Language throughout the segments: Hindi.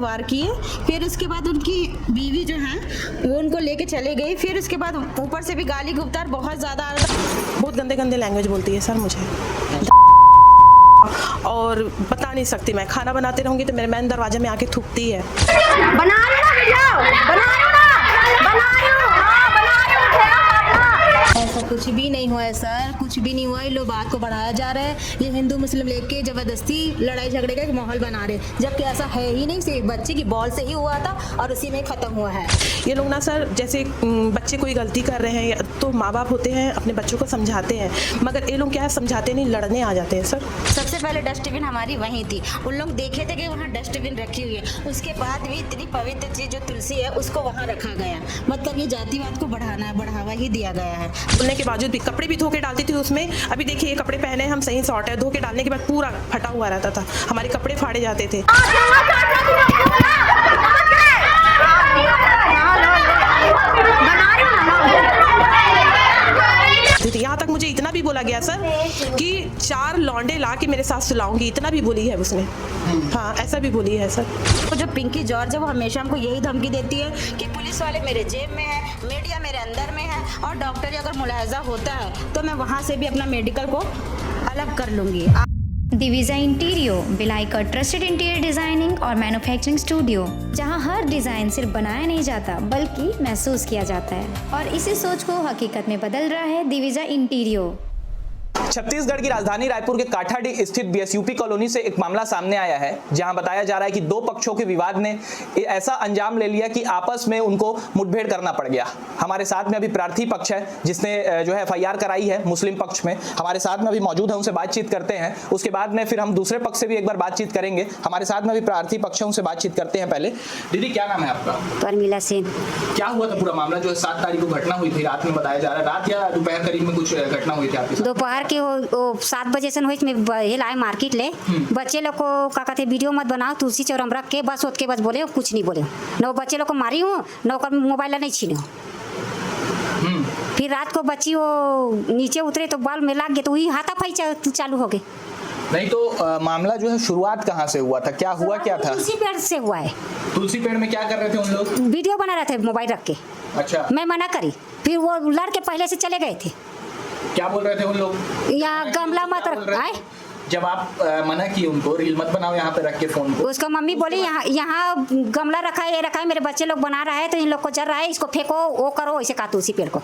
वार किए। फिर उसके बाद उनकी बीवी जो है वो उनको लेके चले गई। फिर उसके बाद ऊपर से भी गाली गुप्तार बहुत ज़्यादा आ रहा था। बहुत गंदे गंदे लैंग्वेज बोलती है सर मुझे, और बता नहीं सकती। मैं खाना बनाते रहूँगी तो मेरे मैन दरवाजे में आके थूकती है। बना लो ना वीडियो, बना लो ना, बना लो, हाँ बना लो। ऐसा कुछ भी नहीं हुआ है सर, कुछ भी नहीं हुआ है। लोग बात को बढ़ाया जा रहा है, ये हिंदू मुस्लिम लेके जबरदस्ती लड़ाई झगड़े का एक माहौल बना रहे, जबकि ऐसा है ही नहीं। सिर्फ बच्चे की बॉल से ही हुआ था और उसी में खत्म हुआ है। ये लोग ना सर, जैसे बच्चे कोई गलती कर रहे हैं तो माँ बाप होते हैं अपने बच्चों को समझाते हैं, मगर ये लोग क्या है समझाते नहीं, लड़ने आ जाते हैं सर। सबसे पहले डस्टबिन हमारी वहीं थी, उन लोग देखे थे कि वहाँ डस्टबिन रखी हुई है। उसके बाद भी इतनी पवित्र चीज जो तुलसी है उसको वहाँ रखा गया। मतलब ये जातिवाद को बढ़ावा ही दिया गया है। बोलने के बावजूद भी कपड़े भी धो के डालती थी उसमें। अभी देखिए ये कपड़े पहने हम सही शॉर्ट है, धो के डालने के बाद पूरा फटा हुआ रहता था, हमारे कपड़े फाड़े जाते थे। यहाँ तक मुझे इतना भी बोला गया सर कि 4 लौंडे ला के मेरे साथ सुलाऊंगी, इतना भी बोली है उसने। हाँ ऐसा भी बोली है सर। तो जो पिंकी जॉर्ज है वो हमेशा हमको यही धमकी देती है कि पुलिस वाले मेरे जेब में है, मीडिया मेरे अंदर में है, और डॉक्टरी अगर मुलाहजा होता है तो मैं वहाँ से भी अपना मेडिकल को अलग कर लूँगी। दिविजा इंटीरियो भिलाई का ट्रस्टेड इंटीरियर डिजाइनिंग और मैन्युफैक्चरिंग स्टूडियो, जहां हर डिजाइन सिर्फ बनाया नहीं जाता बल्कि महसूस किया जाता है, और इसी सोच को हकीकत में बदल रहा है दिविजा इंटीरियो। छत्तीसगढ़ की राजधानी रायपुर के काठाडी स्थित बीएसयूपी कॉलोनी से एक मामला सामने आया है, जहां बताया जा रहा है कि 2 पक्षों के विवाद ने ऐसा अंजाम ले लिया कि आपस में उनको मुठभेड़ करना पड़ गया। हमारे साथ में अभी प्रार्थी पक्ष है जिसने जो है एफआईआर कराई है मुस्लिम पक्ष में, हमारे साथ में अभी मौजूद है, उनसे बातचीत करते हैं। उसके बाद में फिर हम दूसरे पक्ष से भी एक बार बातचीत करेंगे। हमारे साथ में अभी प्रार्थी पक्ष है, उनसे बातचीत करते हैं। पहले दीदी क्या नाम है आपका? परमिला सिंह। क्या हुआ था पूरा मामला जो 7 तारीख को घटना हुई थी, रात में बताया जा रहा है, रात या दोपहर करीब में कुछ घटना हुई थी आपके साथ? दोपहर के वो 7 बजे से हुई, मैं लाए मार्केट ले, बच्चे लोग को क्या कहते वीडियो मत बनाओ, तुलसी चौरम रख के बस उसके बस बोले, कुछ नहीं बोले। न बच्चे लोग को मारी हूँ न मोबाइल नहीं छीने। फिर रात को बच्ची वो नीचे उतरे तो बाल में लग गए, तो वही हाथापाई चालू हो गए। नहीं तो मामला जो है शुरुआत कहाँ से हुआ था, क्या हुआ क्या था? तुलसी पेड़ से हुआ है। तुलसी पेड़ में क्या कर रहे थे उन लोग? वीडियो बना रहे थे मोबाइल रख के। अच्छा। मैं मना करी, फिर वो लड़के पहले से चले गए थे। क्या बोल रहे थे उन लोग? यहाँ गमला मत रख। जब आप मना किए उनको, रील मत बनाओ यहाँ पे रख के फोन को, उसका मम्मी बोली यहाँ गमला रखा है, ये रखा है, मेरे बच्चे लोग बना रहा है तो इन लोग को जल रहा है, इसको फेंको, वो करो, ऐसे कहा तुलसी पेड़ को।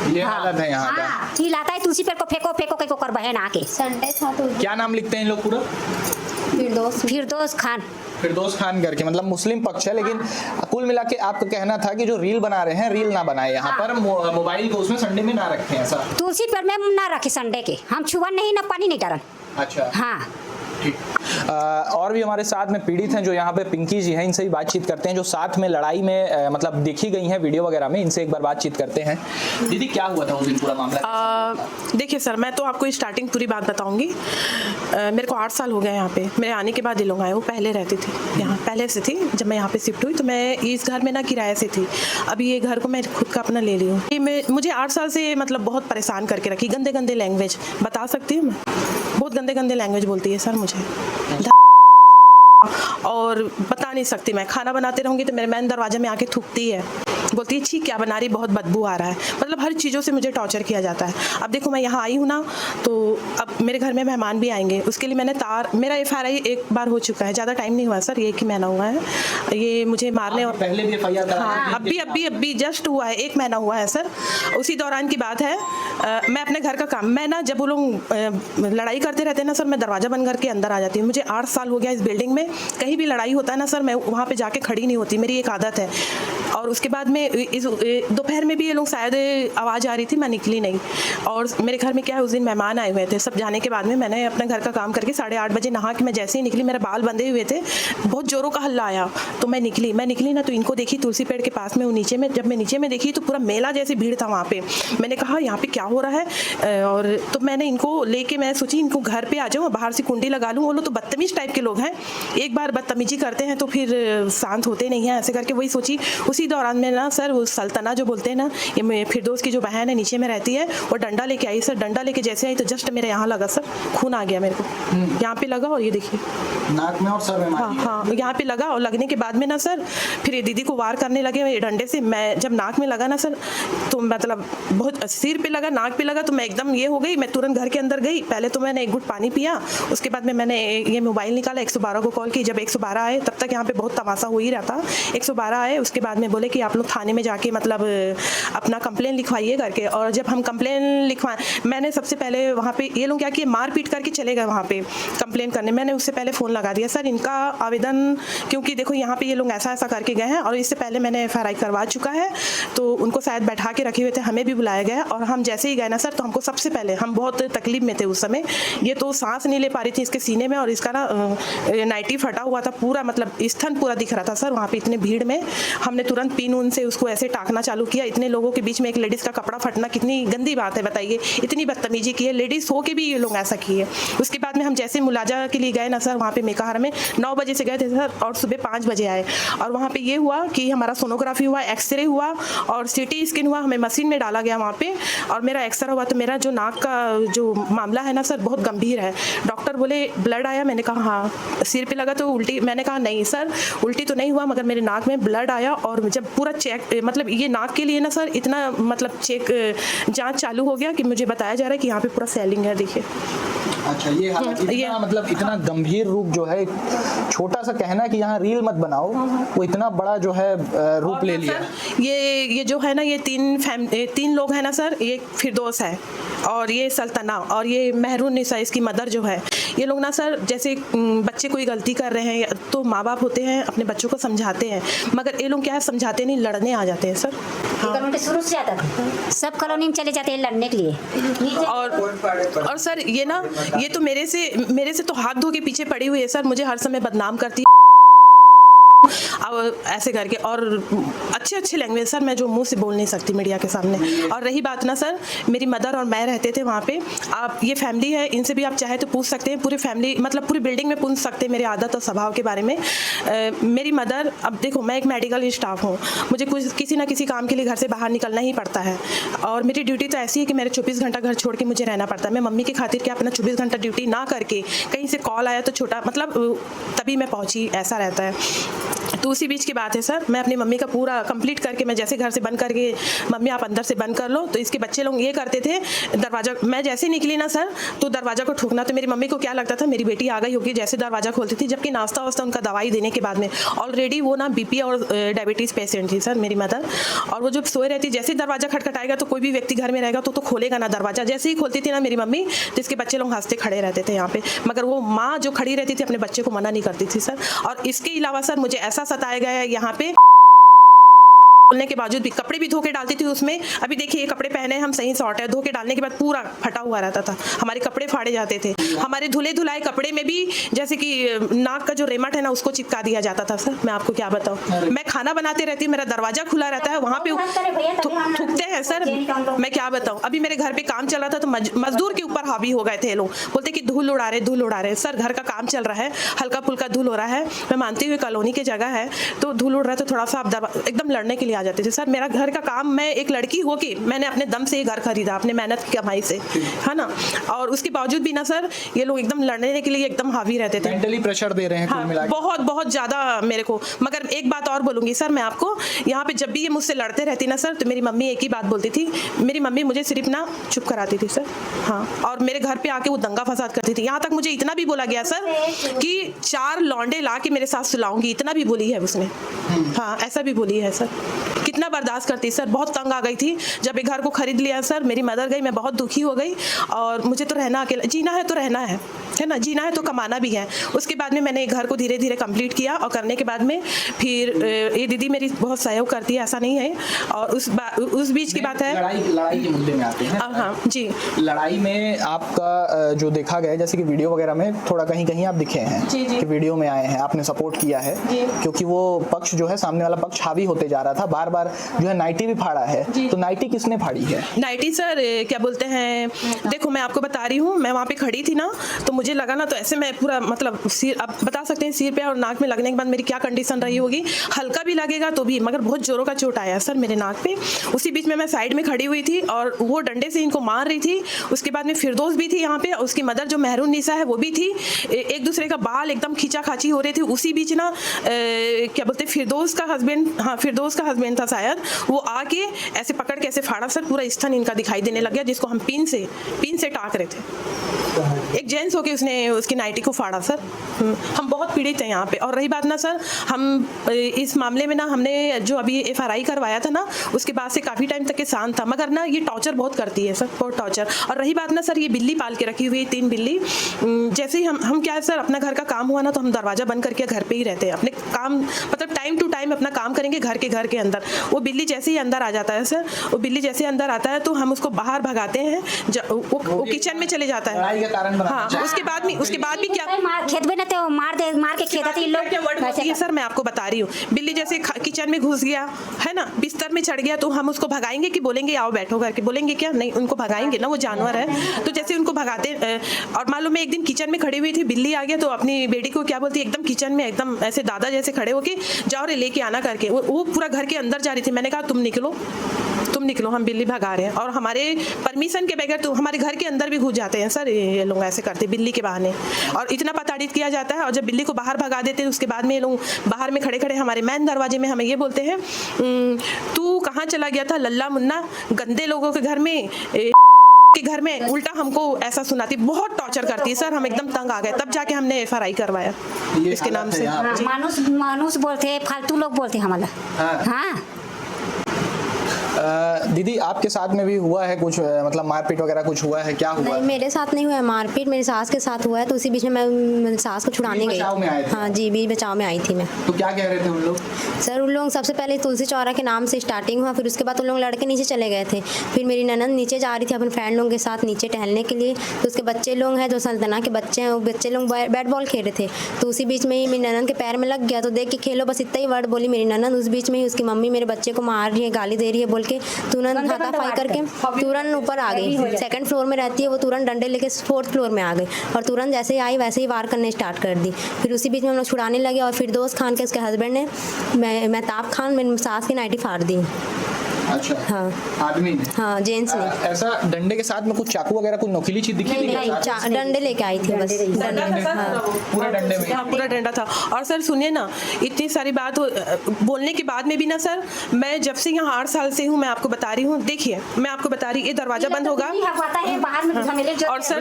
ये हालत है यहाँ का। हिलाता है तुलसी पेड़ को, फेंको फेंको कहीं को कर बहन आके। संडे था तो क्या नाम लिखते हैं इन लोग पूरा? फिरदौस खान। फिरदौस खान करके, मतलब मुस्लिम पक्ष है। लेकिन कुल मिला के आपका कहना था कि जो रील बना रहे हैं रील ना बनाए यहाँ पर, मोबाइल को उसमें संडे में ना रखें, ऐसा? तुलसी पेड़ में ना रखे संडे के, हम छुआ नहीं, ना पानी नहीं डालन। अच्छा हाँ ठीक। और भी हमारे साथ में पीड़ित हैं जो यहाँ पे पिंकी जी हैं, इनसे भी बातचीत करते हैं, जो साथ में लड़ाई में मतलब देखी गई हैं वीडियो वगैरह में, इनसे एक बार बातचीत करते हैं। दीदी क्या हुआ था उस दिन पूरा मामला? देखिए सर, मैं तो आपको स्टार्टिंग पूरी बात बताऊंगी। मेरे को 8 साल हो गए यहाँ पे। मेरे आने के बाद ये लोग आए, वो पहले रहती थी यहाँ, पहले से थी। जब मैं यहाँ पे शिफ्ट हुई तो मैं इस घर में ना किराए से थी, अभी ये घर को मैं खुद का अपना ले ली हूँ। ये मुझे 8 साल से मतलब बहुत परेशान करके रखी, गंदे गंदे लैंग्वेज बता सकती हूँ मैं, बहुत गंदे गंदे लैंग्वेज बोलती है सर मुझे, और बता नहीं सकती। मैं खाना बनाते रहूँगी तो मेरे मैन दरवाजे में आके थूकती है, बोलती है छी क्या बना रही, बहुत बदबू आ रहा है। मतलब हर चीज़ों से मुझे टॉर्चर किया जाता है। अब देखो मैं यहाँ आई हूँ ना, तो अब मेरे घर में मेहमान भी आएंगे, उसके लिए मैंने मेरा FRI एक बार हो चुका है, ज़्यादा टाइम नहीं हुआ सर, 1 ही महीना हुआ है। ये मुझे मारने और पहले भी FIR करा? हाँ, अभी जस्ट हुआ है, 1 महीना हुआ है सर। उसी दौरान की बात है। मैं अपने घर का काम, मैं ना जब वो लोग लड़ाई करते रहते हैं ना सर, मैं दरवाज़ा बंद करके अंदर आ जाती हूँ। मुझे 8 साल हो गया इस बिल्डिंग में, कहीं भी लड़ाई होता है ना सर, मैं वहाँ पे जाके खड़ी नहीं होती, मेरी एक आदत है। और उसके बाद में दोपहर में भी ये लोग शायद आवाज़ आ रही थी, मैं निकली नहीं। और मेरे घर में क्या है, उस दिन मेहमान आए हुए थे, सब जाने के बाद में मैंने अपने घर का काम करके 8:30 बजे नहा के मैं जैसे ही निकली, मेरे बाल बंधे हुए थे, बहुत जोरों का हल्ला आया, तो मैं निकली ना, तो इनको देखी तुलसी पेड़ के पास में, वो नीचे में, जब मैं नीचे में देखी तो पूरा मेला जैसी भीड़ था वहाँ पे। मैंने कहा यहाँ पे क्या हो रहा है, और तो मैंने इनको लेके मैं सोची इनको घर पे आ जाऊँ, बाहर से कुंडी लगा लूँ। वो लोग तो बदतमीज टाइप के लोग हैं, एक बार बदतमीजी करते हैं तो फिर शांत होते नहीं हैं, ऐसे करके वही सोची। उसी इसी दौरान में ना सर वो सल्तना जो बोलते हैं ना, ये फिरदौस की जो बहन है नीचे में रहती है, वो डंडा लेके आई सर। डंडा लेके जैसे आई तो जस्ट मेरे यहाँ लगा सर, खून आ गया मेरे को, यहाँ पे लगा और ये देखिए नाक में और सर में मारी। हाँ, यहाँ पे लगा और लगने के बाद में ना सर फिर ये दीदी को वार करने लगे ये डंडे से। मैं जब नाक में लगा ना सर तो मतलब बहुत सिर पे लगा, नाक पे लगा, तो मैं एकदम ये हो गई। मैं तुरंत घर के अंदर गई, पहले तो मैंने एक घुट पानी पिया, उसके बाद में मैंने ये मोबाइल निकाला, 112 को कॉल की। जब 112 आए तब तक यहाँ पे बहुत तमाशा हो ही रहा था। 112 आए, उसके बाद में बोले कि आप लोग थाने में जाके मतलब अपना कंप्लेन लिखवाइए करके। और जब हम कंप्लेन लिखवा, मैंने सबसे पहले वहाँ पे ये लोग क्या किए, मार पीट करके चले गए वहाँ पे कंप्लेन करने। मैंने उससे पहले फ़ोन लगा दिया सर इनका आवेदन, क्योंकि देखो यहाँ पे ये लोग ऐसा ऐसा करके गए हैं और इससे पहले मैंने FIR करवा चुका है, तो उनको शायद बैठा के रखे हुए थे, हमें भी बुलाया गया। और हम जैसे ही गए ना सर तो हमको सबसे पहले, हम बहुत तकलीफ में थे उस समय, ये तो सांस नहीं ले पा रही थी इसके सीने में, और इसका ना नाइटी फटा हुआ था पूरा, मतलब स्तन पूरा दिख रहा था सर वहाँ पे इतने भीड़ में। हमने तुरंत पिन उन से उसको ऐसे टाकना चालू किया। इतने लोगों के बीच में एक लेडीज़ का कपड़ा फटना कितनी गंदी बात है बताइए, इतनी बदतमीजी की है, लेडीज़ हो के भी ये लोग ऐसा किए। उसके बाद में हम जैसे मुलाजा के लिए गए ना सर, वहाँ पे मेकाहार में 9 बजे से गए थे सर और सुबह 5 बजे आए। और वहाँ पे ये हुआ कि हमारा सोनोग्राफी हुआ, एक्सरे हुआ और CT स्कैन हुआ, हमें मशीन में डाला गया वहाँ पे, और मेरा एक्सरे हुआ। तो मेरा जो नाक का जो मामला है ना सर बहुत गंभीर है। डॉक्टर बोले ब्लड आया, मैंने कहा हाँ। सिर पे लगा तो उल्टी, मैंने कहा नहीं सर उल्टी तो नहीं हुआ, मगर मेरे नाक में ब्लड आया। और जब पूरा चेक, मतलब ये नाक के लिए ना सर इतना मतलब चेक जांच चालू हो गया कि मुझे बताया जा रहा है कि यहाँ पे पूरा सेलिंग है, देखिए। अच्छा, ये इतना मतलब इतना गंभीर रूप जो है, छोटा सा कहना कि यहाँ रील मत बनाओ, वो इतना बड़ा जो है रूप ले लिया। ये जो है ना, ये तीन लोग हैं ना सर, ये फिरदौस है और ये सल्तना और ये महरून निसा इसकी मदर जो है, ये लोग ना सर जैसे बच्चे कोई गलती कर रहे हैं तो माँ बाप होते हैं अपने बच्चों को समझाते हैं, मगर ये लोग क्या है समझाते नहीं, लड़ने आ जाते हैं सर। हाँ। शुरू से आता था, सब कॉलोनी में चले जाते हैं लड़ने के लिए। और सर ये ना, ये तो मेरे से तो हाथ धो के पीछे पड़ी हुई है सर, मुझे हर समय बदनाम करती है अब ऐसे करके, और अच्छे लैंग्वेज सर मैं जो मुंह से बोल नहीं सकती मीडिया के सामने। और रही बात ना सर, मेरी मदर और मैं रहते थे वहाँ पे, आप ये फैमिली है, इनसे भी आप चाहे तो पूछ सकते हैं, पूरी फैमिली मतलब पूरी बिल्डिंग में पूछ सकते हैं मेरे आदत और स्वभाव के बारे में। मेरी मदर, अब देखो मैं एक मेडिकल स्टाफ हूँ, मुझे कुछ किसी ना किसी काम के लिए घर से बाहर निकलना ही पड़ता है, और मेरी ड्यूटी तो ऐसी है कि मेरे 24 घंटा घर छोड़ के मुझे रहना पड़ता है। मैं मम्मी की खातिर क्या अपना 24 घंटा ड्यूटी ना करके, कहीं से कॉल आया तो छोटा मतलब तभी मैं पहुँची, ऐसा रहता है। तो उसी बीच की बात है सर, मैं अपनी मम्मी का पूरा कंप्लीट करके, मैं जैसे घर से बंद करके, मम्मी आप अंदर से बंद कर लो, तो इसके बच्चे लोग ये करते थे, दरवाजा मैं जैसे निकली ना सर तो दरवाजा को ठोकना। तो मेरी मम्मी को क्या लगता था मेरी बेटी आ गई होगी, जैसे दरवाजा खोलती थी, जबकि नाश्ता वास्ता उनका दवाई देने के बाद में ऑलरेडी वो ना BP और डायबिटीज़ पेशेंट थी सर मेरी मदर। और वो जब सोए रहती, जैसे दरवाजा खटखटाएगा तो कोई भी व्यक्ति घर में रहेगा तो खोलेगा ना दरवाजा, जैसे ही खोलती थी ना मेरी मम्मी तो इसके बच्चे लोग हंसते खड़े रहते थे यहाँ पे, मगर वो माँ जो खड़ी रहती थी अपने बच्चे को मना नहीं करती थी सर। और इसके अलावा सर मुझे ऐसा सताया गया है यहाँ पे, बोलने के बावजूद भी कपड़े भी धो के डालती थी उसमें। अभी देखिए ये कपड़े पहने हम सही सॉर्ट है, धो के डालने के बाद पूरा फटा हुआ रहता था, हमारे कपड़े फाड़े जाते थे। हमारे धुले धुलाए कपड़े में भी जैसे कि नाक का जो रेमट है ना उसको चिपका दिया जाता था सर। मैं आपको क्या बताऊँ, मैं खाना बनाते रहती हूँ, मेरा दरवाजा खुला रहता है, वहाँ पे थूकते हैं सर। मैं क्या बताऊँ, अभी मेरे घर पे काम चला था तो मजदूर के ऊपर हावी हो गए थे लोग, बोलते कि धूल उड़ा रहे सर, घर का काम चल रहा है, हल्का फुल्का धूल हो रहा है। मैं मानती हूँ कॉलोनी की जगह है तो धूल उड़ रहा है तो थोड़ा सा आप एकदम लड़ने के लिए आ जाते थे सर। मेरा घर का काम, मैं एक लड़की हो के मैंने अपने दम से ये घर खरीदा, अपने मेहनत की कमाई से, है ना, और उसके बावजूद भी ना सर ये लोग एकदम लड़ने के लिए एकदम हावी रहते थे, मेंटली प्रेशर दे रहे हैं कुल मिला के। बहुत ज़्यादा मेरे को। मगर एक बात और बोलूँगी सर मैं आपको, यहाँ पे जब भी ये मुझसे लड़ते रहती ना सर तो मेरी मम्मी एक ही बात बोलती थी, मेरी मम्मी मुझे सिर्फ ना चुप कराती थी सर। हाँ, और मेरे घर पे आके वो दंगा फसाद करती थी, यहाँ तक मुझे इतना भी बोला गया सर कि 4 लौंडे ला के मेरे साथ सुलाऊंगी, इतना भी बोली है उसने। हाँ, ऐसा भी बोली है सर। कितना बर्दाश्त करती सर, बहुत तंग आ गई थी जब एक घर को खरीद लिया सर। मेरी मदर गई, मैं बहुत दुखी हो गई, और मुझे तो रहना अकेला, जीना है तो रहना है ना, जीना है तो कमाना भी है। उसके बाद में मैंने एक घर को धीरे धीरे कंप्लीट किया, और करने के बाद में फिर ये दीदी मेरी बहुत सहयोग करती है, ऐसा नहीं है। और उस बीच की बात है, लड़ाई के मुद्दे में आते हैं। हाँ जी, लड़ाई में आपका जो देखा गया, जैसे कि वीडियो वगैरह में थोड़ा कहीं आप दिखे हैं कि वीडियो में आए हैं, आपने सपोर्ट किया है, क्योंकि वो पक्ष जो है, सामने वाला पक्ष हावी होते जा रहा था, बार बार जो है नाइटी भी फाड़ा है, तो नाइटी किसने फाड़ी है? नाइटी सर क्या बोलते हैं, देखो मैं आपको बता रही हूँ, मैं वहाँ पे खड़ी थी ना, तो मुझे लगा ना, तो ऐसे मैं पूरा मतलब सिर, अब बता सकते हैं सिर पे और नाक में लगने के बाद मेरी क्या कंडीशन रही होगी। हल्का भी लगेगा तो भी, मगर बहुत जोरों का चोट आया सर मेरे नाक पे। उसी बीच में मैं साइड में खड़ी हुई थी और वो डंडे से इनको मार रही थी। उसके बाद में फिरदौस भी थी यहाँ पे, उसकी मदर जो मेहरून निसा है वो भी थी। एक दूसरे का बाल एकदम खींचा खाची हो रहे थे। उसी बीच ना क्या बोलते फिरदौस का हस्बैंड, हाँ फिरदौस का हस्बैंड था शायद, वो आके ऐसे पकड़ के ऐसे फाड़ा सर, पूरा स्तन इनका दिखाई देने लग गया, जिसको हम पिन से टाक रहे थे। एक जेंट्स होके उसने उसकी नाइटी को फाड़ा सर। हम बहुत पीड़ित हैं यहाँ पे। और रही बात ना सर, हम इस मामले में ना हमने जो अभी FRI करवाया था ना, उसके बाद से काफ़ी टाइम तक के शांत था, मगर ना ये टॉर्चर बहुत करती है सर, बहुत टॉर्चर। और रही बात ना सर, ये बिल्ली पाल के रखी हुई है, 3 बिल्ली। जैसे ही हम क्या है सर, अपना घर का काम हुआ ना तो हम दरवाज़ा बंद करके घर पे ही रहते हैं, अपने काम मतलब टाइम टू टाइम अपना काम करेंगे घर के अंदर। वो बिल्ली जैसे ही अंदर आ जाता है सर, वो बिल्ली जैसे अंदर आता है तो हम उसको बाहर भगाते हैं, वो किचन में चले जाता है। हाँ, उसके बाद भी क्या खेत में ना तो मार के खेत आते लोग क्या वर्ड होती है सर, मैं आपको बता रही हूँ। बिल्ली जैसे किचन में घुस गया है ना, बिस्तर में चढ़ गया, तो हम उसको भगाएंगे कि बोलेंगे आओ बैठो करके, बोलेंगे क्या? नहीं, उनको भगाएंगे ना, वो जानवर है। तो जैसे उनको भगाते, और मालूम मैं एक दिन किचन में खड़ी हुई थी, बिल्ली आ गया तो अपनी बेटी को क्या बोलती है, एकदम किचन में एकदम ऐसे दादा जैसे खड़े होके, जाओ रे लेके आना करके। वो पूरा घर के अंदर जा रही थी। मैंने कहा तुम निकलो, हम बिल्ली भगा रहे हैं। और हमारे परमिशन के बगैर तो हमारे घर के अंदर भी घुस जाते हैं सर, ये लोग ऐसे करते बिल्ली के बहाने, और इतना प्रताड़ित किया जाता है। और जब बिल्ली को बाहर भगा देते हैं, उसके बाद में ये लोग बाहर में खड़े हमारे मेन दरवाजे में हमें ये बोलते हैं, तू कहाँ चला गया था लल्ला मुन्ना, गंदे लोगों के घर में के घर में, उल्टा हमको ऐसा सुनाती, बहुत टॉर्चर करती है सर। हम एकदम तंग आ गए, तब जाके हमने FRI करवाया इसके नाम से। मानुस बोलते, फालतू लोग बोलते हमारा। हाँ दीदी आपके साथ में भी हुआ है कुछ, मतलब मारपीट वगैरह कुछ हुआ है, क्या हुआ? नहीं, मेरे साथ नहीं हुआ है मारपीट, मेरी सास के साथ हुआ है। तो उसी बीच में मैं सास को छुड़ाने गई। हाँ जी, बीच बचाव में आई थी मैं। तो क्या कह रहे थे उन लोग? सर उन लोग सबसे पहले तुलसी चौरा के नाम से स्टार्टिंग हुआ, फिर उसके बाद उन लोग लड़के नीचे चले गए थे। फिर मेरी ननद नीचे जा रही थी अपने फ्रेंड लोगों के साथ नीचे टहलने के लिए। तो उसके बच्चे लोग हैं जो सल्तना के बच्चे हैं, वो बच्चे लोग बैट बॉल खेल रहे थे। तो उसी बीच में ही मेरी ननद के पैर में लग गया, तो देख के खेलो बस, इतना ही वर्ड बोली मेरी ननद। उस बीच में ही उसकी मम्मी मेरे बच्चे को मार रही है, गाली दे रही है, बोल के तुरंत हाथापाई करके तुरंत ऊपर आ गई। सेकंड फ्लोर में रहती है वो, तुरंत डंडे लेके 4th फ्लोर में आ गई और तुरंत जैसे ही आई वैसे ही वार करने स्टार्ट कर दी। फिर उसी बीच में हम लोग छुड़ाने लगे और फिरदौस खान के उसके हस्बैंड ने, महताब खान, मेरी सास की नाइटी फाड़ दी। अच्छा, हाँ आदमी ने? हाँ, जेंट्स ने। ऐसा डंडे के साथ में कुछ चाकू वगैरह कुछ नोकीली चीज दिखी थी? नहीं, डंडे लेके आई थी बस। पूरा डंडे में? हाँ, पूरा डंडा था। और सर सुनिए ना, इतनी सारी बात बोलने के बाद में भी ना सर, मैं जब से यहाँ 8 साल से हूँ, मैं आपको बता रही हूँ, देखिए मैं आपको बता रही, ये दरवाजा बंद होगा। और सर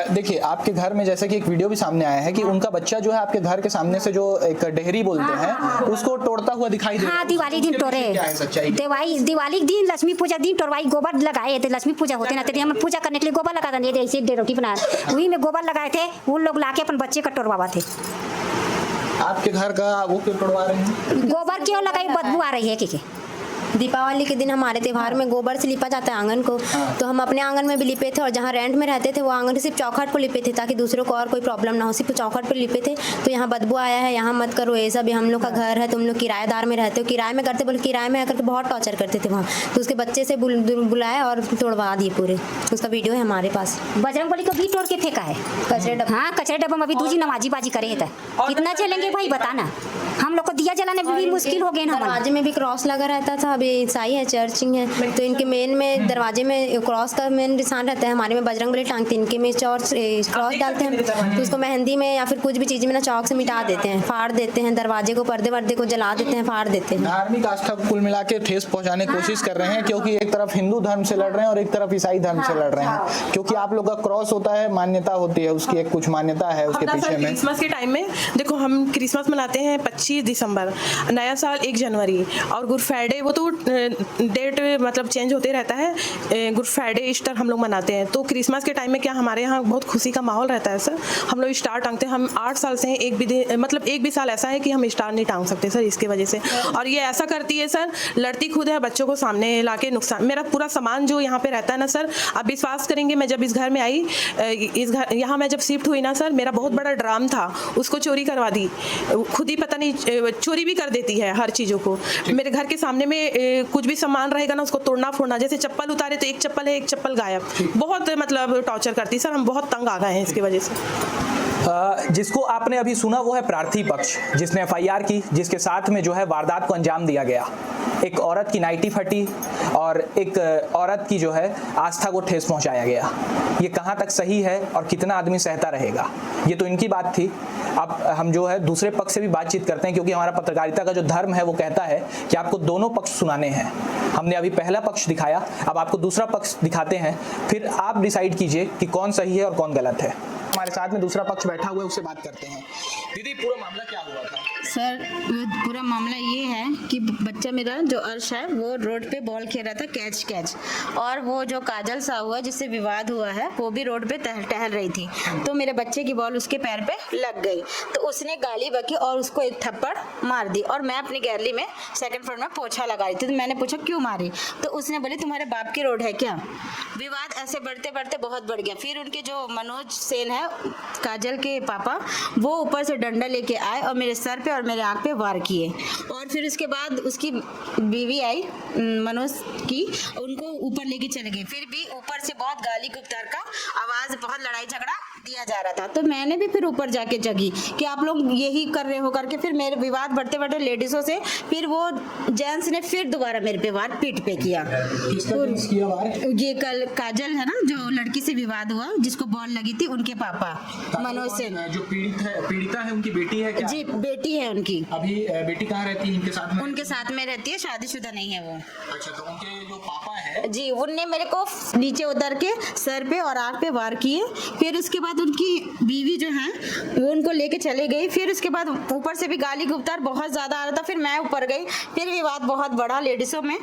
देखिए, आपके घर में जैसे कि एक वीडियो भी सामने आया है कि उनका बच्चा जो है आपके घर के सामने से जो एक डेहरी बोलते हैं, उसको तोड़ता हुआ दिखाई दे रहा है। हाँ, दिवाली दिन तोड़े, दिवाली के दिन, लक्ष्मी पूजा दिन तोड़वाई, गोबर लगाए थे। लक्ष्मी पूजा होते ना, हम पूजा करने के लिए गोबर लगा था, ऐसे रोटी बना, वही में गोबर लगाए थे। उन लोग लाके अपन बच्चे का तोड़वा थे। आपके घर का वो क्यों तोड़वा रहे हैं? गोबर क्यों लगाई, बदबू आ रही है कि दीपावली के दिन हमारे त्योहार में गोबर से लिपा जाता है आंगन को। तो हम अपने आंगन में भी लिपे थे, और जहाँ रेंट में रहते थे वो आंगन सिर्फ चौखट पर लिपे थे, ताकि दूसरों को और कोई प्रॉब्लम ना हो, सिर्फ चौखट पर लिपे थे। तो यहाँ बदबू आया है, यहाँ मत करो ये सब, हम लोग का घर है, तुम लोग किराएदार में रहते हो। किराए में करते, बोले किराए में आकर के बहुत टॉर्चर करते थे वहाँ। तो उसके बच्चे से बुलाया और तोड़वा दिए पूरे। उसका वीडियो है हमारे पास। बजरंगबली को भी तोड़ के फेंका है कचरे डब्बा। हाँ, कचरे डब्बा में अभी दूजी नमाजी बाजी करे थे। कितना चलेंगे भाई बताना, हम लोग को दिया जलाने में भी मुश्किल हो गए ना। दरवाजे में भी क्रॉस लगा रहता था। अभी ईसाई है, चर्चिंग है, तो इनके मेन में दरवाजे में क्रॉस का मेन निशान रहता है। हमारे में बजरंगबली टांगते हैं, इनके में क्रॉस डालते हैं। तो उसको मेहंदी में या फिर कुछ भी चीज में ना चौक से मिटा देते हैं, फाड़ देते हैं। दरवाजे को, पर्दे वर्दे को जला देते हैं, फाड़ देते हैं। धार्मिक आस्था को कुल मिला के ठेस पहुंचाने की कोशिश कर रहे हैं, क्योंकि एक तरफ हिंदू धर्म से लड़ रहे हैं और एक तरफ ईसाई धर्म से लड़ रहे हैं। क्योंकि आप लोग का क्रॉस होता है, मान्यता होती है, उसकी एक कुछ मान्यता है उसके पीछे में। क्रिसमस के टाइम में देखो, हम क्रिसमस मनाते हैं 25 दिसंबर, नया साल 1 जनवरी, और गुड फ्राइडे वो तो डेट मतलब चेंज होते रहता है। गुड फ्राइडे, ईस्टर हम लोग मनाते हैं। तो क्रिसमस के टाइम में क्या हमारे यहाँ बहुत खुशी का माहौल रहता है सर। हम लोग स्टार टांगते हैं। हम 8 साल से हैं, एक भी साल ऐसा है कि हम स्टार नहीं टांग सकते सर, इसके वजह से। और ये ऐसा करती है सर, लड़ती खुद है, बच्चों को सामने लाके नुकसान। मेरा पूरा सामान जो यहाँ पे रहता है ना सर, आप विश्वास करेंगे, मैं जब इस घर में आई, यहाँ मैं जब शिफ्ट हुई ना सर, मेरा बहुत बड़ा ड्राम था, उसको चोरी करवा दी। खुद ही पता नहीं चोरी भी कर देती है हर चीज़ों को। मेरे घर के सामने में कुछ भी सामान रहेगा ना उसको तोड़ना फोड़ना, जैसे चप्पल उतारे तो एक चप्पल है एक चप्पल गायब, बहुत मतलब टॉर्चर करती है सर। हम बहुत तंग आ गए हैं इसकी वजह से। जिसको आपने अभी सुना वो है प्रार्थी पक्ष, जिसने एफआईआर की, जिसके साथ में जो है वारदात को अंजाम दिया गया। एक औरत की नाइटी फटी और एक औरत की जो है आस्था को ठेस पहुंचाया गया। ये कहां तक सही है और कितना आदमी सहता रहेगा, ये तो इनकी बात थी। अब हम जो है दूसरे पक्ष से भी बातचीत करते हैं, क्योंकि हमारा पत्रकारिता का जो धर्म है वो कहता है कि आपको दोनों पक्ष सुनाने हैं। हमने अभी पहला पक्ष दिखाया, अब आपको दूसरा पक्ष दिखाते हैं, फिर आप डिसाइड कीजिए कि कौन सही है और कौन गलत है। हमारे साथ में दूसरा पक्ष बैठा हुआ है, उससे बात करते हैं। दीदी, पूरा मामला क्या हुआ था? सर पूरा मामला ये है कि बच्चा मेरा जो अर्श है वो रोड पे बॉल खेल रहा था कैच, और वो जो काजल साहू है जिससे विवाद हुआ है वो भी रोड पे टहल रही थी, तो मेरे बच्चे की बॉल उसके पैर पे लग गई, तो उसने गाली बकी और उसको एक थप्पड़ मार दी। और मैं अपनी गैलरी में सेकंड फ्लोर में पोछा लगा रही थी, तो मैंने पूछा क्यों मारी, तो उसने बोली तुम्हारे बाप की रोड है क्या। विवाद ऐसे बढ़ते बढ़ते बहुत बढ़ गया। फिर उनके जो मनोज सेन है काजल के पापा, वो ऊपर से डंडा लेके आए और मेरे सर पे और मेरे आँख पे वार किए। और फिर उसके बाद उसकी बीवी आई मनोज की, उनको ऊपर लेके चले गए। फिर भी ऊपर से बहुत गाली गुप्तार का आवाज़, बहुत लड़ाई झगड़ा दिया जा रहा था। तो मैंने भी फिर ऊपर जाके जगी कि आप लोग यही कर रहे हो करके, फिर मेरे विवाद बढ़ते बढ़ते लेडीज़ों से, फिर वो जेंट्स ने फिर दोबारा मेरे पे वार पीठ पे किया। ये कल काजल है ना जो लड़की से विवाद हुआ जिसको बॉल लगी थी, उनके पापा मनोज सेन। जो पीड़िता है उनकी बेटी है क्या? जी बेटी है उनकी। अभी बेटी कहाँ रहती है? इनके साथ में? उनके साथ में रहती है, शादीशुदा नहीं है वो। अच्छा, तो उनके जो पापा है जी, उनने मेरे को नीचे उतर के सर पे और आँख पे वार किए। फिर उसके बाद उनकी बीवी जो है वो उनको लेके चले गई। फिर उसके बाद ऊपर से भी गाली गुप्तार बहुत ज़्यादा आ रहा था। फिर मैं ऊपर गई, फिर विवाद बहुत बड़ा, लेडीज़ों में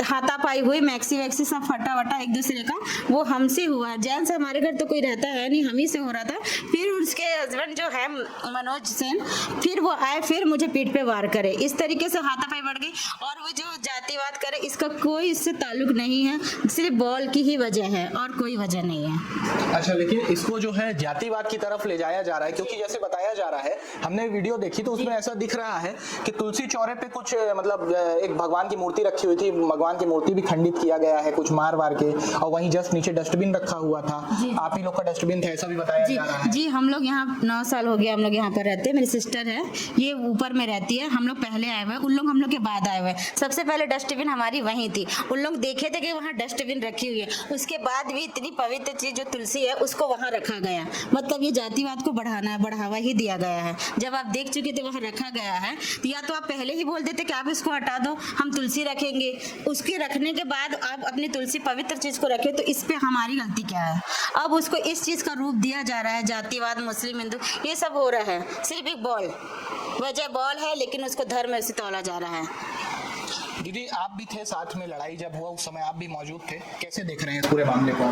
हाथापाई हुई, मैक्सी वैक्सी सब फटा वटा एक दूसरे का, वो हमसे हुआ। जेंट्स हमारे घर तो कोई रहता है नहीं, हम ही से हो रहा था। फिर उसके हस्बैंड जो है मनोज सेन, फिर वो आए, फिर मुझे पीठ पे वार करे। इस तरीके से हाथापाई बढ़ गई। और वो जो जातिवाद करे, इसका कोई इससे ताल्लुक नहीं है, सिर्फ बॉल की ही वजह है और कोई वजह नहीं है। अच्छा, लेकिन इसको जो है जातिवाद की तरफ ले जाया जा रहा है, क्योंकि जैसे बताया जा रहा है, हमने वीडियो देखी तो उसमें ऐसा दिख रहा है कि तुलसी चौरे पे कुछ मतलब एक भगवान की मूर्ति रखी हुई थी, भगवान की मूर्ति भी खंडित किया गया है कुछ मार वार के, और वहीं जस्ट नीचे डस्टबिन रखा हुआ था। आप ही लोग का डस्टबिन था, ऐसा भी बताया जा रहा है। जी, हम लोग यहाँ 9 साल हो गया हम लोग यहाँ पर रहते हैं। मेरी सिस्टर है, ये ऊपर में रहती है, हम लोग पहले आए हुए, उन लोग हम लोग के बाद आए हुए। सबसे पहले डस्टबिन हमारी वहीं थी, उन लोग देखे थे कि वहाँ डस्टबिन रखी हुई है। उसके बाद भी इतनी पवित्र चीज़ जो तुलसी है उसको वहाँ रखा गया। मतलब ये जातिवाद को बढ़ावा ही दिया गया है। जब आप देख चुके थे वहाँ रखा गया है, तो या तो आप पहले ही बोल देते कि आप इसको हटा दो, हम तुलसी रखेंगे। उसके रखने के बाद आप अपनी तुलसी पवित्र चीज़ को रखें, तो इस पे हमारी गलती क्या है? अब उसको इस चीज़ का रूप दिया जा रहा है, जातिवाद, मुस्लिम, हिंदू, ये सब हो रहा है। सिर्फ एक बॉल, वजह बॉल है, लेकिन उसको धर्म से तौला जा रहा है। दीदी, आप भी थे साथ में, लड़ाई जब हुआ उस समय आप भी मौजूद थे, कैसे देख रहे हैं इस पूरे मामले को?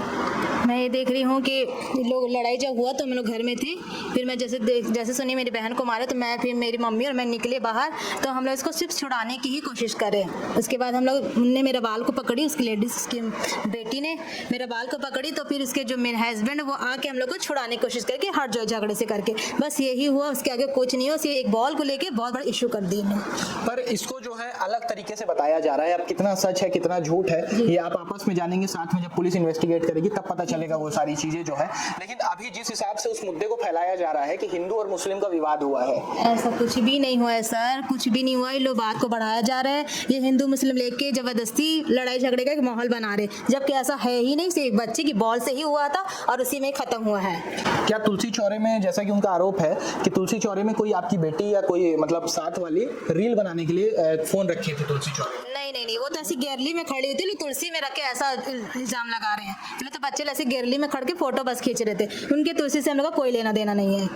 मैं ये देख रही हूँ कि लोग लड़ाई जब हुआ तो हम लोग घर में थे। फिर मैं जैसे सुनी मेरी बहन को मारे, तो मैं फिर मेरी मम्मी और मैं निकले बाहर, तो हम लोग इसको सिर्फ छुड़ाने की ही कोशिश करें। उसके बाद हम लोग ने मेरे बाल को पकड़ी, उसकी लेडीज उसकी बेटी ने मेरे बाल को पकड़ी, तो फिर उसके जो मेरे हस्बैंड वो आके हम लोग को छुड़ाने की कोशिश करके हट जाओ झगड़े से करके, बस यही हुआ। उसके आगे कुछ नहीं हो, सिर्फ एक बॉल को लेके बहुत बड़ा इशू कर दिया। पर इसको जो है अलग तरीके से बताया जा रहा है, अब कितना सच है कितना झूठ है ये आप आपस में जानेंगे, साथ में जब पुलिस इन्वेस्टिगेट करेगी तब पता चलेगा वो सारी चीजें जो है। लेकिन अभी जिस हिसाब से उस मुद्दे को फैलाया जा रहा है कि हिंदू और मुस्लिम का विवाद हुआ है, ऐसा कुछ भी नहीं हुआ है सर, कुछ भी नहीं हुआ। ये लोग बात को बढ़ाया जा रहा है, ये हिंदू मुस्लिम लेके जबरदस्ती लड़ाई झगड़े का एक माहौल बना रहे, जबकि ऐसा है ही नहीं। सिर्फ बच्चे की बॉल से ही हुआ था और उसी में खत्म हुआ है। क्या तुलसी चौरे में, जैसा कि उनका आरोप है कि तुलसी चौरे में कोई आपकी बेटी या कोई मतलब साथ वाली रील बनाने के लिए फोन रखी थी तुलसी चौरे? नहीं, वो तो ऐसी गैलरी में खड़ी हुई थी, तुलसी में रख के ऐसा इल्जाम लगा रहे हैं। पहले तो बच्चे ऐसे गैलरी में खड़ के फोटो बस खींच रहे थे, उनके तुलसी से हम लोग का कोई लेना देना नहीं है।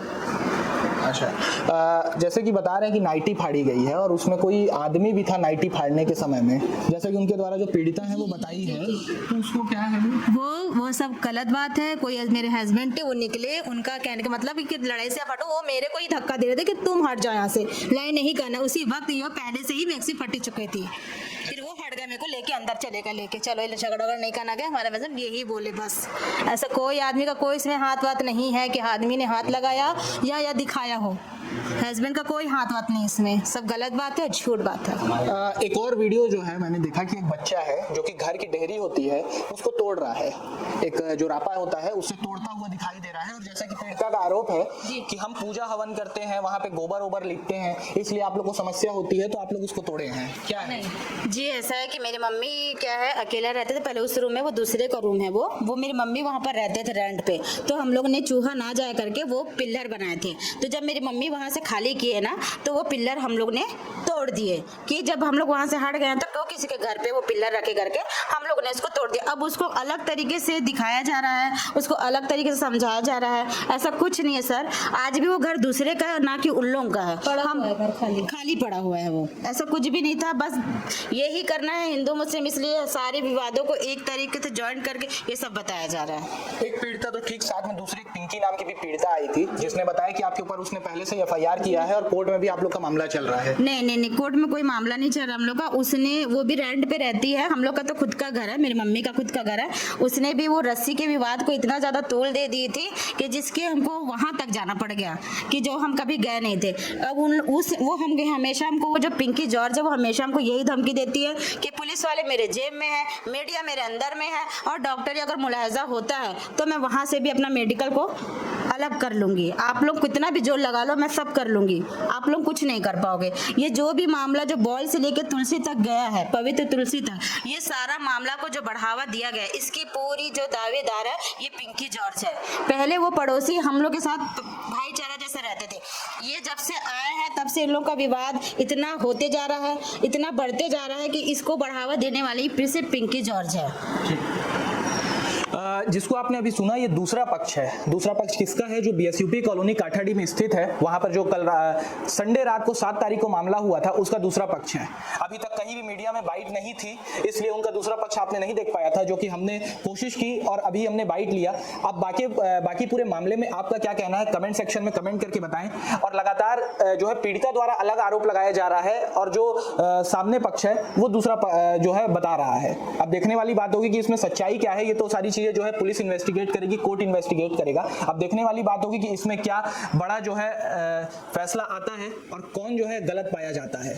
अच्छा, जैसे कि बता रहे हैं कि नाइटी फाड़ी गई है और उसमें कोई आदमी भी था नाइटी फाड़ने के समय में, जैसे कि उनके द्वारा जो पीड़िता है वो बताई है, तो उसको क्या है वो सब गलत बात है। कोई मेरे हस्बैंड थे, वो निकले, उनका कहने का मतलब कि लड़ाई से हटो, वो मेरे को ही धक्का दे रहे थे कि तुम हट जाओ यहाँ से, लड़ाई नहीं करना। उसी वक्त ये पहले से ही मैक्सी फटी चुकी थी, फिर वो हट गए, मेरे को लेके अंदर चलेगा, लेके चलो झगड़ा नहीं करना गया हमारा, मतलब यही बोले बस। ऐसा कोई आदमी का कोई इसमें हाथ वाथ नहीं है कि आदमी ने हाथ लगाया या दिखाया हो। हस्बैंड का कोई हाथ वात नहीं इसमें, सब गलत बात है, झूठ बात है। एक और वीडियो जो है मैंने देखा कि एक बच्चा है जो कि घर की डेहरी होती है उसको तोड़ रहा है, एक जो रापा होता है उससे तोड़ता हुआ दिखाई दे रहा है। और जैसा कि पीड़िता का आरोप है कि हम पूजा हवन करते हैं, वहाँ पे गोबर ओबर लिखते हैं, इसलिए आप लोग को समस्या होती है तो आप लोग उसको तोड़े हैं, क्या है? जी ऐसा है कि मेरी मम्मी क्या है अकेला रहते थे पहले उस रूम में, वो दूसरे का रूम है वो मेरी मम्मी वहाँ पर रहते थे रेंट पे, तो हम लोग ने चूहा ना जाए करके वो पिल्लर बनाए थे। तो जब मेरी मम्मी वहाँ से खाली किए ना तो वो पिल्लर हम लोग ने तोड़ दिए कि जब हम लोग वहाँ से हट गए तो किसी के घर पे वो पिल्लर रखे करके हम लोग ने उसको तोड़ दिया। अब उसको अलग तरीके से दिखाया जा रहा है, उसको अलग तरीके से समझाया जा रहा है, ऐसा कुछ नहीं है सर। आज भी वो घर दूसरे का है ना कि उन लोगों का है, हम खाली पड़ा हुआ है वो, ऐसा कुछ भी नहीं था। बस यही करना है हिंदू मुस्लिम, इसलिए सारे विवादों को एक तरीके से ज्वाइन करके ये सब बताया जा रहा है। एक पीड़िता तो ठीक, साथ में दूसरी पिंकी नाम की भी पीड़िता आई थी जिसने बताया कि आपके ऊपर उसने पहले से एफआईआर किया है और कोर्ट में भी आप लोग का मामला चल रहा है। नहीं कोर्ट में कोई मामला नहीं चल रहा हम लोग का। उसने वो भी रेंट पे रहती है, हम लोग का तो खुद का घर है, मेरी मम्मी का खुद का घर है। उसने भी वो रस्सी के विवाद को इतना ज्यादा तोल दे दी थी कि जिसके हमको वहां तक जाना पड़ गया कि जो हम कभी गए नहीं थे। अब वो हम गए हमेशा, हमको वो जो पिंकी जॉर्ज है वो हमेशा हमको यही धमकी देती है कि पुलिस वाले मेरे जेब में है, मीडिया मेरे अंदर में है, और डॉक्टरी अगर मुलाहजा होता है तो मैं वहां से भी अपना मेडिकल को अलग कर लूंगी। आप लोग कितना भी जोर लगा लो मैं सब कर लूंगी, आप लोग कुछ नहीं कर पाओगे। ये जो भी मामला जो बॉयल से लेकर तुलसी तक गया है, पवित्र तुलसी तक, ये सारा मामला को जो बढ़ावा दिया गया है, इसकी पूरी जो दावेदार है ये पिंकी जॉर्ज है। पहले वो पड़ोसी हम लोग के साथ भाईचारा जैसे रहते थे, ये जब से आए हैं तब से इन लोग का विवाद इतना होते जा रहा है, इतना बढ़ते जा रहा है कि इसको बढ़ावा देने वाली सिर्फ पिंकी जॉर्ज है। जिसको आपने अभी सुना ये दूसरा पक्ष है। दूसरा पक्ष किसका है? जो बीएसयूपी कॉलोनी काठाडी में स्थित है, वहां पर जो कल संडे रात को 7 तारीख को मामला हुआ था उसका दूसरा पक्ष है। अभी तक कहीं भी मीडिया में बाइट नहीं थी, इसलिए उनका दूसरा पक्ष आपने नहीं देख पाया था, जो कि हमने कोशिश की और अभी हमने बाइट लिया। अब बाकी पूरे मामले में आपका क्या कहना है कमेंट सेक्शन में कमेंट करके बताएं। और लगातार जो है पीड़िता द्वारा अलग आरोप लगाया जा रहा है और जो सामने पक्ष है वो दूसरा जो है बता रहा है। अब देखने वाली बात होगी कि इसमें सच्चाई क्या है। ये तो सारी चीजें जो है पुलिस इन्वेस्टिगेट करेगी, कोर्ट इन्वेस्टिगेट करेगा। अब देखने वाली बात होगी कि इसमें क्या बड़ा जो है फैसला आता है और कौन जो है गलत पाया जाता है।